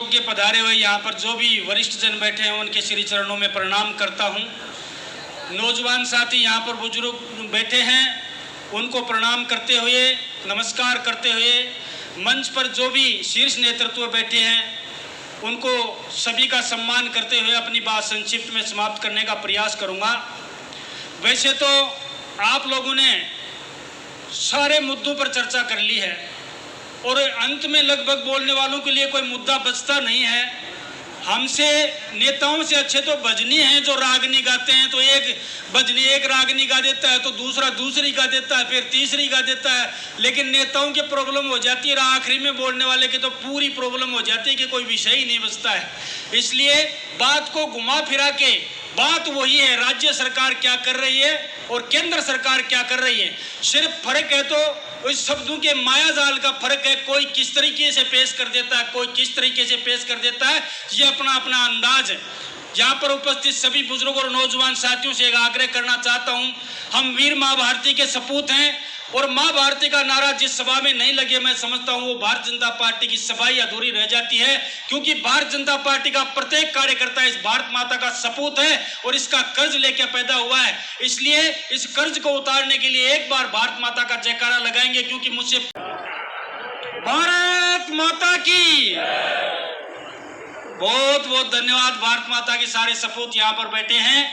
के पधारे हुए यहाँ पर जो भी वरिष्ठ जन बैठे हैं उनके श्री चरणों में प्रणाम करता हूँ। नौजवान साथी यहाँ पर बुजुर्ग बैठे हैं, उनको प्रणाम करते हुए, नमस्कार करते हुए, मंच पर जो भी शीर्ष नेतृत्व बैठे हैं उनको सभी का सम्मान करते हुए अपनी बात संक्षिप्त में समाप्त करने का प्रयास करूँगा। वैसे तो आप लोगों ने सारे मुद्दों पर चर्चा कर ली है और अंत में लगभग बोलने वालों के लिए कोई मुद्दा बचता नहीं है। हमसे नेताओं से अच्छे तो भजनी हैं जो रागनी गाते हैं, तो एक भजनी एक रागनी गा देता है तो दूसरा दूसरी गा देता है, फिर तीसरी गा देता है, लेकिन नेताओं की प्रॉब्लम हो जाती है और आखिरी में बोलने वाले की तो पूरी प्रॉब्लम हो जाती है कि कोई विषय ही नहीं बचता है। इसलिए बात को घुमा फिरा के बात वही है, राज्य सरकार क्या कर रही है और केंद्र सरकार क्या कर रही है। सिर्फ फर्क है तो उस शब्दों के माया जाल का फर्क है। कोई किस तरीके से पेश कर देता है, कोई किस तरीके से पेश कर देता है, ये अपना अपना अंदाज है। यहाँ पर उपस्थित सभी बुजुर्गों और नौजवान साथियों से एक आग्रह करना चाहता हूँ, हम वीर माँ भारती के सपूत हैं और माँ भारती का नारा जिस सभा में नहीं लगे, मैं समझता हूँ वो भारतीय जनता पार्टी की सभा ही अधूरी रह जाती है, क्योंकि भारतीय जनता पार्टी का प्रत्येक कार्यकर्ता इस भारत माता का सपूत है और इसका कर्ज लेकर पैदा हुआ है। इसलिए इस कर्ज को उतारने के लिए एक बार भारत माता का जयकारा लगाएंगे, क्योंकि मुझसे भारत माता की बहुत बहुत धन्यवाद। भारत माता के सारे सपूत यहाँ पर बैठे हैं,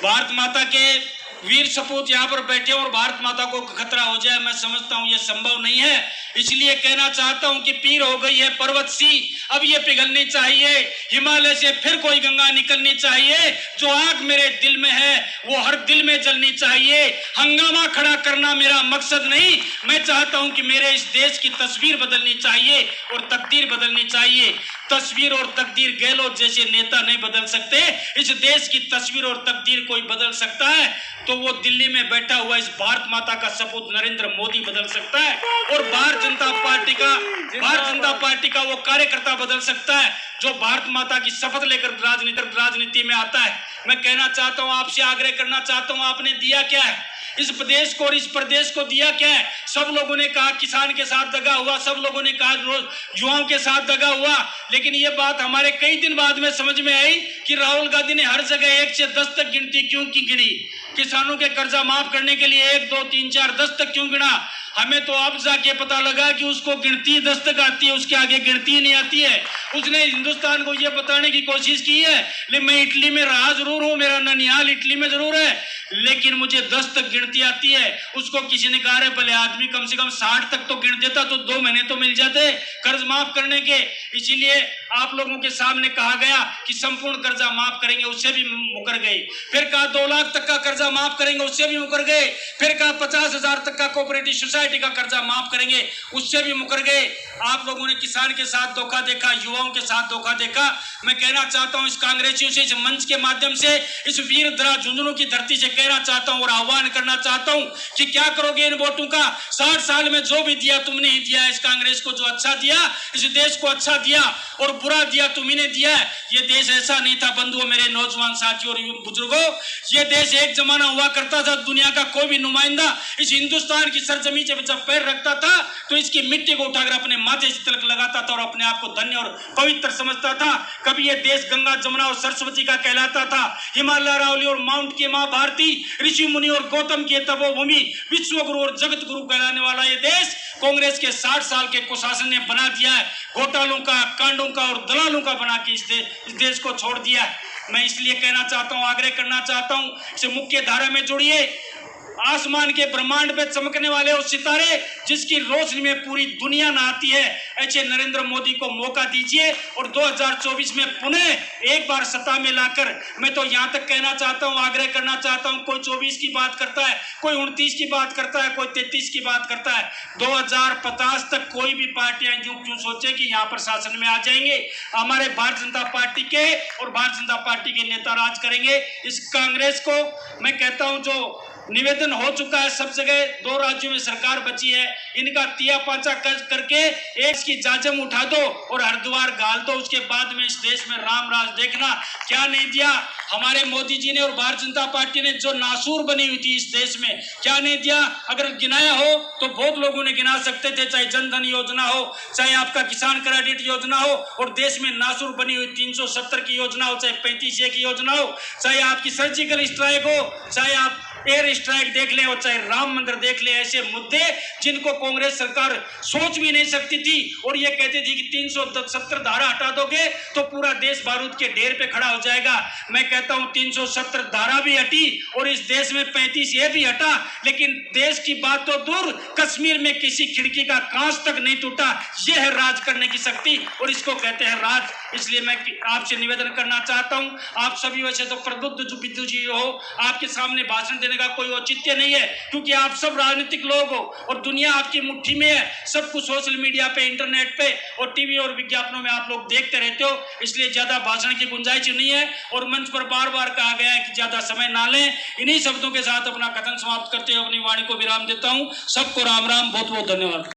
भारत माता के वीर सपूत यहाँ पर बैठे और भारत माता को खतरा हो जाए, मैं समझता हूँ ये संभव नहीं है। इसलिए कहना चाहता हूँ कि पीर हो गई है पर्वत सी, अब ये पिघलनी चाहिए, हिमालय से फिर कोई गंगा निकलनी चाहिए, जो आग मेरे दिल में है वो हर दिल में जलनी चाहिए। हंगामा खड़ा करना मेरा मकसद नहीं, मैं चाहता हूँ कि मेरे इस देश की तस्वीर बदलनी चाहिए और तकदीर बदलनी चाहिए। तस्वीर और तकदीर गहलोत जैसे नेता नहीं बदल सकते, इस देश की तस्वीर और तकदीर कोई बदल सकता है तो वो दिल्ली में बैठा हुआ इस भारत माता का सपूत नरेंद्र मोदी बदल सकता है और भारतीय जनता पार्टी का वो कार्यकर्ता बदल सकता है जो भारत माता की शपथ लेकर राजनीति में आता है। मैं कहना चाहता हूँ, आपसे आग्रह करना चाहता हूँ, आपने दिया क्या है इस प्रदेश को और इस प्रदेश को दिया क्या है। सब लोगों ने कहा किसान के साथ दगा हुआ, सब लोगों ने कहा युवाओं के साथ दगा हुआ, लेकिन ये बात हमारे कई दिन बाद में समझ में आई कि राहुल गांधी ने हर जगह 1 से 10 तक गिनती क्यों की गिनी, किसानों के कर्जा माफ करने के लिए 1 2 3 4 10 तक क्यों गिना। हमें तो अब जाके पता लगा कि उसको गिनती 10 तक आती है, उसके आगे गिनती नहीं आती है। उसने हिंदुस्तान को यह बताने की कोशिश की है लेकिन मैं इटली में रहा जरूर हूँ, मेरा ननिहाल इटली में जरूर है, लेकिन मुझे 10 तक गिनती आती है। उसको किसी ने कहा भले आदमी कम से कम 60 तक तो गिन देता तो 2 महीने तो मिल जाते कर्ज माफ करने के। इसीलिए आप लोगों के सामने कहा गया कि संपूर्ण कर्जा माफ करेंगे, उससे भी मुकर गए। फिर कहा 2 लाख तक का कर्जा माफ करेंगे, उससे भी मुकर गए। फिर कहा 50,000 तक का कोऑपरेटिव सोसाइटी का कर्जा माफ करेंगे, उससे भी मुकर गए। आप लोगों ने किसान के साथ धोखा देखा, युवाओं के साथ धोखा देखा। मैं कहना चाहता हूं इस कांग्रेसियों से, इस मंच के माध्यम से, इस वीर दरा झुंझुनू की धरती से कहना चाहता हूं और आह्वान करना चाहता हूं कि क्या करोगे इन वोटों का। 60 साल में जो भी दिया तुमने ही दिया, इस कांग्रेस को जो अच्छा दिया, इस देश को अच्छा दिया और बुरा दिया तुम्ही ने दिया है। ये देश ऐसा नहीं था बंधुओं, मेरे नौजवान साथियों और बुजुर्गों, ये देश एक जमाना हुआ करता था, दुनिया का कोई भी नुमाइंदा इस हिंदुस्तान की सरजमी से जब पैर रखता था तो इसकी मिट्टी को उठाकर अपने माथे से तिलक लगाता था और अपने आप को धन्य और पवित्र समझता था। कभी ये देश गंगा जमुना और सरस्वती का कहलाता था, हिमालय अरावली और माउंट की मां भारती, ऋषि मुनि और गौतम की तपोभूमि, विश्व गुरु और जगत गुरु कहलाने वाला ये देश कांग्रेस के 60 साल के कुशासन ने बना दिया है, घोटालों का, कांडों का और दलालों का बना के इस देश को छोड़ दिया है। मैं इसलिए कहना चाहता हूं, आग्रह करना चाहता हूं, इसे मुख्य धारा में जोड़िए। आसमान के ब्रह्मांड पे चमकने वाले उस सितारे जिसकी रोशनी में पूरी दुनिया नहाती है, ऐसे नरेंद्र मोदी को मौका दीजिए और 2024 में पुनः एक बार सत्ता में लाकर, मैं तो यहां तक कहना चाहता हूं, आग्रह करना चाहता हूं, कोई 24 की बात करता है, कोई 29 की बात करता है, कोई 33 की बात करता है, 2050 तक कोई भी पार्टियां क्यों सोचे कि यहां पर शासन में आ जाएंगे। हमारे भारतीय जनता पार्टी के और भारतीय जनता पार्टी के नेता राज करेंगे। इस कांग्रेस को मैं कहता हूं जो निवेदन हो चुका है, सब जगह 2 राज्यों में सरकार बची है, इनका तिया पांचा करके एक की जाजम उठा दो और हरिद्वार गाल दो, उसके बाद में इस देश में राम राज देखना। क्या नहीं दिया हमारे मोदी जी ने और भारतीय जनता पार्टी ने, जो नासूर बनी हुई थी इस देश में, क्या नहीं दिया। अगर गिनाया हो तो बहुत लोगों ने गिना सकते थे, चाहे जनधन योजना हो, चाहे आपका किसान क्रेडिट योजना हो, और देश में नासूर बनी हुई 370 की योजना हो, चाहे 35A की योजना हो, चाहे आपकी सर्जिकल स्ट्राइक हो, चाहे आप एयर स्ट्राइक देख लें और चाहे राम मंदिर देख लें, ऐसे मुद्दे जिनको कांग्रेस सरकार सोच भी नहीं सकती थी, और ये कहती थी कि 370 धारा हटा दोगे तो पूरा देश बारूद के ढेर पे खड़ा हो जाएगा। मैं कहता हूं 370 धारा भी हटी और इस देश में 35A भी हटा, लेकिन देश की बात तो दूर, कश्मीर में किसी खिड़की का कांच तक नहीं टूटा। यह है राज करने की शक्ति और इसको कहते हैं राज। इसलिए मैं आपसे निवेदन करना चाहता हूं, आप सभी वैसे तो प्रबुद्ध जो विद्युजीवी हो, आपके सामने भाषण देने का कोई औचित्य नहीं है, क्योंकि आप सब राजनीतिक लोग हो और दुनिया आपकी मुट्ठी में है। सब कुछ सोशल मीडिया पे, इंटरनेट पे और टीवी और विज्ञापनों में आप लोग देखते रहते हो, इसलिए ज्यादा भाषण की गुंजाइश नहीं है। और मंच पर बार बार कहा गया है कि ज्यादा समय ना लें। इन्हीं शब्दों के साथ अपना कथन समाप्त करते हुए अपनी वाणी को विराम देता हूं। सबको राम राम, बहुत बहुत धन्यवाद।